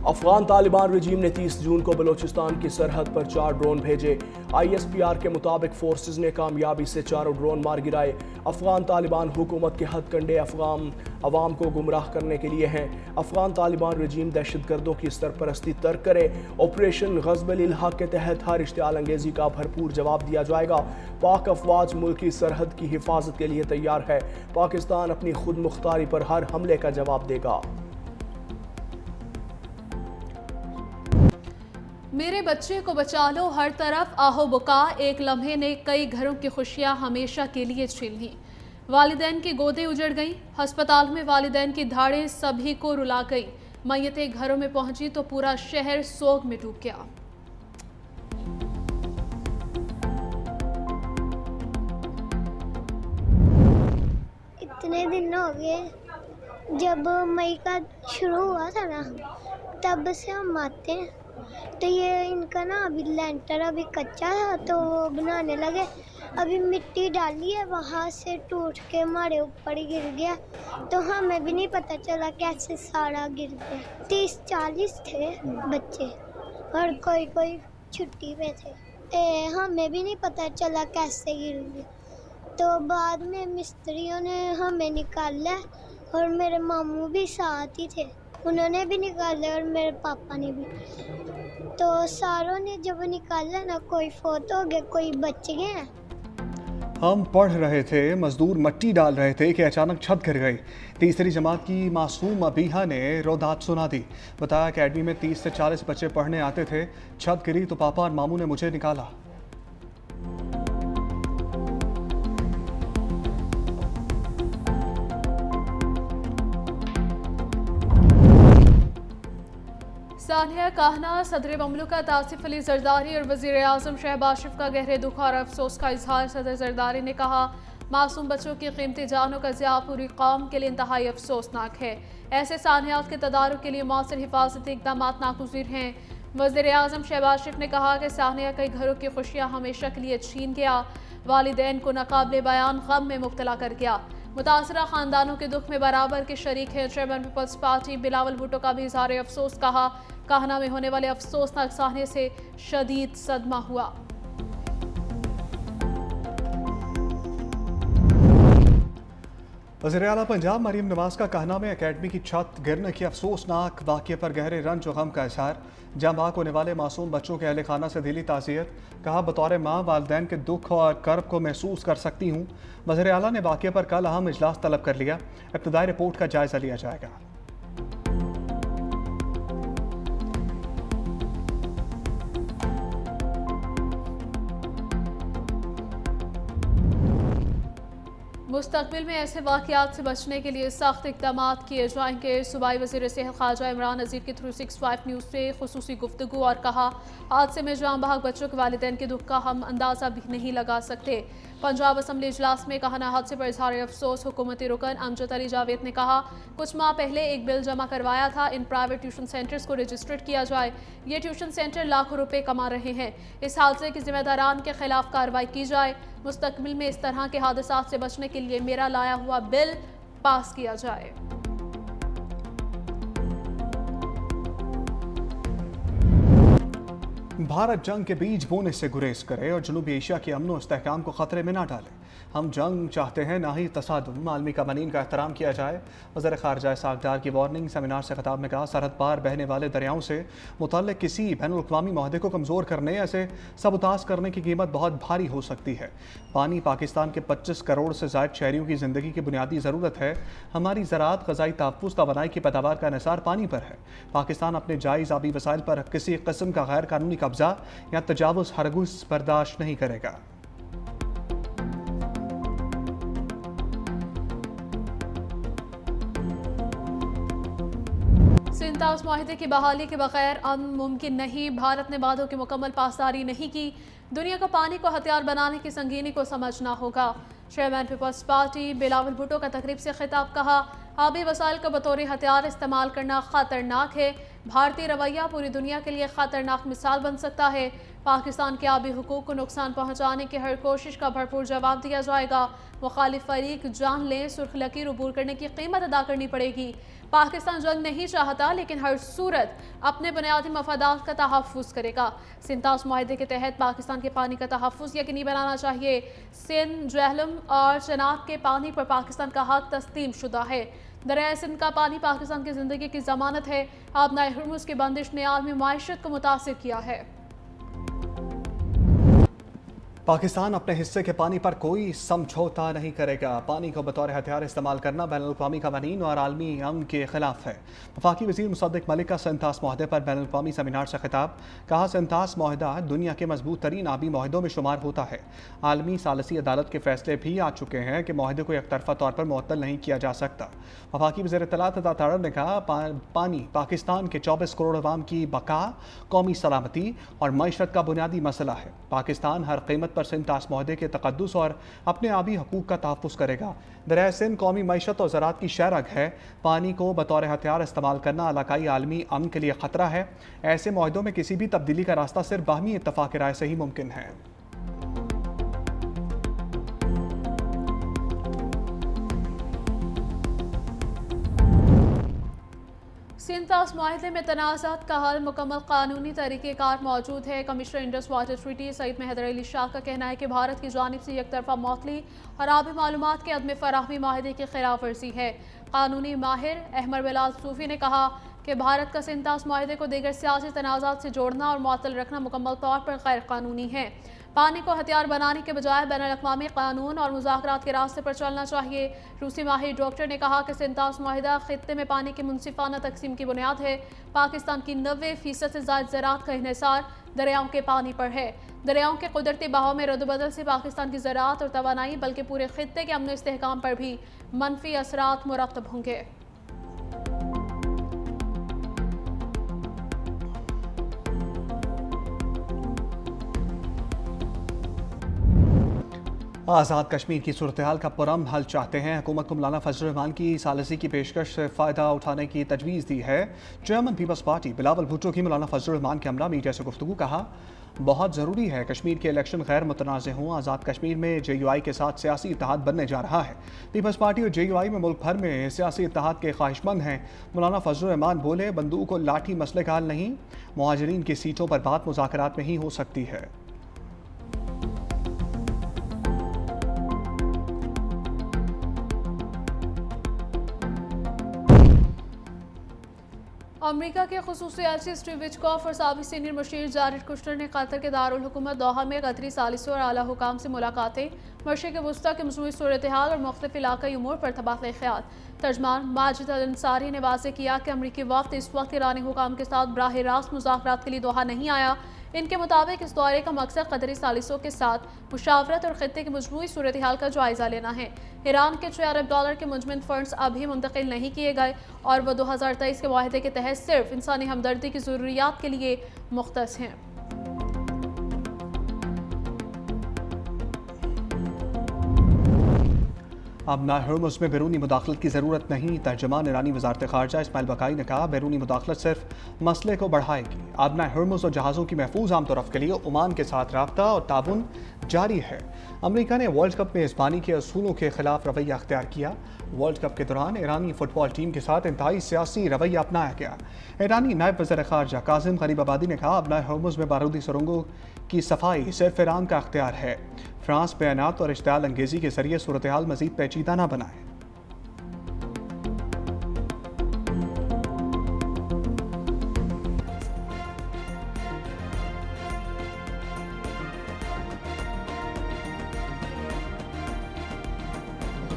अफगान तालिबान रजीम ने 30 जून को बलोचिस्तान की सरहद पर 4 ड्रोन भेजे। ISPR के मुताबिक फोर्सेज ने कामयाबी से चारों ड्रोन मार गिराए। अफगान तालिबान हुकूमत के हथकंडे अफगान अवाम को गुमराह करने के लिए हैं। अफगान तालिबान रजीम दहशतगर्दों की सरपरस्ती तर्क करे। ऑपरेशन ग़ज़ब-ए-इल-हक़ के तहत हर इश्तिआल अंगेज़ी का भरपूर जवाब दिया जाएगा। पाक अफवाज मुल्क की सरहद की हिफाजत के लिए तैयार है। पाकिस्तान अपनी खुद मुख्तारी पर हर हमले का जवाब देगा। मेरे बच्चे को बचा लो, हर तरफ आहो बुका, एक लम्हे ने कई घरों की खुशियां हमेशा के लिए छीन ली। वालिदैन की गोदें उजड़ गईं, अस्पताल में वालिदैन की धाड़ें सभी को रुला गई। मैयतें घरों में पहुंची तो पूरा शहर सोग में डूब गया। इतने दिन हो गए, जब मई का शुरू हुआ था ना, तब से हम आते हैं। तो ये इनका ना अभी लेंटर अभी कच्चा था तो वो बनाने लगे। अभी मिट्टी डाली है, वहाँ से टूट के हमारे ऊपर ही गिर गया। तो हमें भी नहीं पता चला कैसे सारा गिर गया। 30-40 थे बच्चे और कोई कोई छुट्टी पे थे। हमें भी नहीं पता चला कैसे गिर गया। तो बाद में मिस्त्रियों ने हमें निकाला और मेरे मामू भी साथ ही थे, उन्होंने भी निकाला और मेरे पापा ने भी। तो सारों ने जब निकाला ना, कोई फोत हो गया, कोई बच गए। हम पढ़ रहे थे, मजदूर मट्टी डाल रहे थे कि अचानक छत गिर गई। तीसरी जमात की मासूम अबीहा ने रोदात सुना दी। बताया अकेडमी में 30 से 40 बच्चे पढ़ने आते थे। छत गिरी तो पापा और मामू ने मुझे निकाला। सानिया कहना, सदर ममलकत आसिफ अली जरदारी और वज़ीर आज़म शहबाज शरीफ का गहरे दुख और अफसोस का इजहार। सदर जरदारी ने कहा, मासूम बच्चों की कीमती जानों का ज़िया पूरी कौम के लिए इंतहाई अफसोसनाक है। ऐसे सानियात के तदारुक के लिए मौसर हिफाजती इक़दाम नागुज़ीर हैं। वज़ीर आज़म शहबाज शरीफ ने कहा कि सानिया कई घरों की खुशियाँ हमेशा के लिए छीन गया, वालिदैन को नाकाबिले बयान गम में मुब्तला कर गया। मुतासरा ख़ानदानों के दुख में बराबर के शरीक हैं। Chairman Peoples Party Bilawal Bhutto का भी इज़हार अफसोस कहा, कहना में होने वाले अफसोसनाक साहने से शदीद सदमा हुआ। वज़ीर आला पंजाब मरीम नवाज का कहना में अकेडमी की छत गिरने की अफसोसनाक वाक़े पर गहरे रंज और गम का इजहार। जहाँ बाक होने वाले मासूम बच्चों के अहले खाना से दिली ताज़ियत। कहा, बतौर माँ वालिदैन के दुख और कर्ब को महसूस कर सकती हूँ। वज़ीर आला ने वाक़े पर कल अहम इजलास तलब कर लिया। इब्तदाई रिपोर्ट का जायज़ा लिया जाएगा। मुस्तक़बिल में ऐसे वाक़यात से बचने के लिए सख्त इक़दाम किए जाएंगे। सूबाई वज़ीर सेहत ख्वाजा इमरान नज़ीर की 365 न्यूज़ से खुसूसी गुफ्तगू और कहा, हादसे में जाँ बहक बच्चों के वालिदैन के दुख का हम अंदाज़ा भी नहीं लगा सकते। पंजाब असम्बली इजलास में कहना हादसे पर इजहार अफसोस। हुकूमती रुकन अमजद अली जावेद ने कहा, कुछ माह पहले एक बिल जमा करवाया था, इन प्राइवेट ट्यूशन सेंटर्स को रजिस्टर्ड किया जाए। ये ट्यूशन सेंटर लाखों रुपए कमा रहे हैं। इस हादसे के जिम्मेदारान के खिलाफ कार्रवाई की जाए। मुस्तक़बिल में इस तरह के हादसात से बचने के लिए मेरा लाया हुआ बिल पास किया जाए। भारत जंग के बीज बोने से गुरेज करे और जनूबी एशिया के अमन व इस्तेहकाम को खतरे में ना डाले। हम जंग चाहते हैं, ना ही तसादुम। आलमी कवानीन का एहतराम किया जाए। वज़ीर ख़ारजा इसहाक़ डार की वार्निंग। सेमिनार से खिताब में कहा, सरहद पार बहने वाले दरियाओं से मुतल्लिक़ किसी बैनुल-अक़वामी मुआहदे को कमज़ोर करने, ऐसे सबूताज़ करने की कीमत बहुत भारी हो सकती है। पानी पाकिस्तान के 25 करोड़ से ज़ायद शहरियों की ज़िंदगी की बुनियादी ज़रूरत है। हमारी ज़राअत, ग़ज़ाई तहफ़्फ़ुज़, तवानाई की पैदावार का इन्हिसार पानी पर है। पाकिस्तान अपने जायज़ आबी वसाइल पर किसी किस्म का गैर कानूनी कब्ज़ा या तजावुज़ हरगिज़ बर्दाश्त नहीं करेगा। सिंतास मुआहिदे की बहाली के बगैर अमन मुमकिन नहीं। भारत ने वादों की मुकम्मल पासदारी नहीं की। दुनिया को पानी को हथियार बनाने की संगीनी को समझना होगा। Chairman Peoples Party Bilawal Bhutto का तकरीब से खिताब। कहा, आबी वसाइल को बतौर हथियार इस्तेमाल करना खतरनाक है। भारतीय रवैया पूरी दुनिया के लिए खतरनाक मिसाल बन सकता है। पाकिस्तान के आबी हुकूक को नुकसान पहुँचाने की हर कोशिश का भरपूर जवाब दिया जाएगा। मुखालिफ फरीक जान लें, सुर्ख लकीर अबूर करने की कीमत अदा करनी पड़ेगी। पाकिस्तान जंग नहीं चाहता, लेकिन हर सूरत अपने बुनियादी मफादात का तहफ़्फ़ुज़ करेगा। सिंतास मुआहदे के तहत पाकिस्तान के पानी का तहफ़्फ़ुज़ यकीनी बनाना चाहिए। सिंध, जेहलम और चनाब के पानी पर पाकिस्तान का हक तस्लीम शुदा है। दरिया सिंध का पानी पाकिस्तान की ज़िंदगी की ज़मानत है। आबनाए हुर्मुज़ की बंदिश ने आलमी माइशत को मुतासिर किया है। पाकिस्तान अपने हिस्से के पानी पर कोई समझौता नहीं करेगा। पानी को बतौर हथियार इस्तेमाल करना बैनुल-अक़वामी क़वानीन और आलमी अमन के खिलाफ है। वफाकी वज़ीर मुसद्दिक़ मलिक का सिंतास मुआहदे पर बैनुल-अक़वामी सेमिनार से खिताब। कहा, सिंतास मुआहदा दुनिया के मजबूत तरीन आबी मुआहदों में शुमार होता है। आलमी सालसी अदालत के फैसले भी आ चुके हैं कि मुआहदे को एकतरफा तौर पर मुअत्तल नहीं किया जा सकता। वफाकी वज़ीर इत्तलात अता तारड़ ने कहा, पानी पाकिस्तान के 24 करोड़ अवाम की बका, कौमी सलामती और मईशत का बुनियादी मसला है। पाकिस्तान हर कीमत पर सिंतास मुआहदे के तक़द्दुस और अपने आबी हकूक़ का तहफ़्फ़ुज़ करेगा। दरिया सिंध कौमी मईशत और ज़राअत की शहरग है। पानी को बतौर हथियार इस्तेमाल करना इलाकाई आलमी अमन के लिए ख़तरा है। ऐसे मुआहदों में किसी भी तब्दीली का रास्ता सिर्फ बाहमी इत्तफ़ाक़ राय से ही मुमकिन है। सिंतास मुआहदे में तनाज़ात का हल मुकम्मल कानूनी तरीक़ेकार मौजूद है। Commissioner Indus water treaty Syed Mehar Ali Shah का कहना है कि भारत की जानिब से एक तरफा मौतली और आबी मालूमात के अदम फ़राहमी माहदे की खिलाफ वर्जी है। कानूनी माहिर अहमद बिलाल सूफ़ी ने कहा कि भारत का सिंतास मुआहदे को दीगर सियासी तनाज़ात से जोड़ना और मुअत्तल रखना मुकम्मल तौर पर गैर कानूनी है। पानी को हथियार बनाने के बजाय बैनुल-अक़वामी कानून और मुज़ाकरात के रास्ते पर चलना चाहिए। रूसी माहिर डॉक्टर ने कहा कि सिंतास मुआहदा खित्ते में पानी की मुनसिफाना तकसीम की बुनियाद है। पाकिस्तान की 90% से ज़ायद ज़राअत का इन्हिसार दरियाओं के पानी पर है। दरियाओं के कुदरती बहाव में रद्द-बदल से पाकिस्तान की ज़राअत और तवानाई बल्कि पूरे खित्ते के अमन इस्तेहकाम पर भी मनफी असरात मुरतब होंगे। आज़ाद कश्मीर की सूरत हाल का पुरअमन हल चाहते हैं। हुकूमत को मौलाना फजल रहमान की सालसी की पेशकश से फ़ायदा उठाने की तजवीज़ दी है। Chairman Peoples Party Bilawal Bhutto की मौलाना फजल रहमान के हमरा मीडिया से गुफ्तगू। कहा, बहुत ज़रूरी है कश्मीर के इलेक्शन गैर मुतनाज़ हों। आज़ाद कश्मीर में JUI के साथ सियासी इत्तेहाद बनने जा रहा है। पीपल्स पार्टी और JUI में मुल्क भर में सियासी इत्तेहाद के ख्वाहिशमंद हैं। मौलाना फजल रहमान बोले, बंदूक और लाठी मसले का हल नहीं, मुहाजिरीन की सीटों पर बात मुज़ाकरात में ही हो सकती है। अमरीका के खुसूसी एलची स्टीव विटकॉफ और साबिक़ सीनियर मुशीर जारेड कुश्नर ने कतर के दारुल हुकूमत दोहा में कतरी सालिसों और आला हुकाम से मुलाकातें, मशरिक़ वस्ता के मजमूई सूरत हाल और मुख्तलिफ इलाक़ाई उमूर पर तबादला ख्याल। तर्जमान माजिद अल अंसारी ने वाज़ेह किया कि अमरीकी वफ़द इस वक्त ईरानी हुकाम के साथ बराह रास्त मुज़ाकरात के लिए दोहा नहीं आया। इनके मुताबिक इस दौरे का मकसद कतरी सालिसों के साथ मुशावरत और खित्ते की मजमूई सूरत हाल का जायज़ा लेना है। ईरान के $6 अरब के मुजमन फंड्स अभी मुंतकिल नहीं किए गए और वह 2023 के मुआहदे के तहत सिर्फ इंसानी हमदर्दी की ज़रूरियात के लिए मुख्तस हैं। अब हुर्मुज़ में बैरूनी मुदाखलत की ज़रूरत नहीं। तर्जमान ईरानी वज़ारत ख़ारजा इस्माइल बकाई ने कहा, बैरूनी मुदाखलत सिर्फ मसले को बढ़ाएगी। अब हुर्मुज़ और जहाज़ों की महफूज आमतोरफ़ के लिए ओमान के साथ राब्ता और ताउन जारी है। अमरीका ने वर्ल्ड कप मेज़बानी के असूलों के खिलाफ रवैया अख्तियार किया। वर्ल्ड कप के दौरान ईरानी फुटबॉल टीम के साथ इंतहाई सियासी रवैया अपनाया गया। ईरानी नायब वज़ीर ख़ारजा कासिम गरीबाबादी ने कहा, अब हुर्मुज़ में बारूदी सुरंगों की सफाई सिर्फ ईरान का अख्तियार है। फ्रांस बयानात और इश्तिआल अंगेज़ी के जरिए सूरत हाल मज़ीद पेचीदा न बनाए।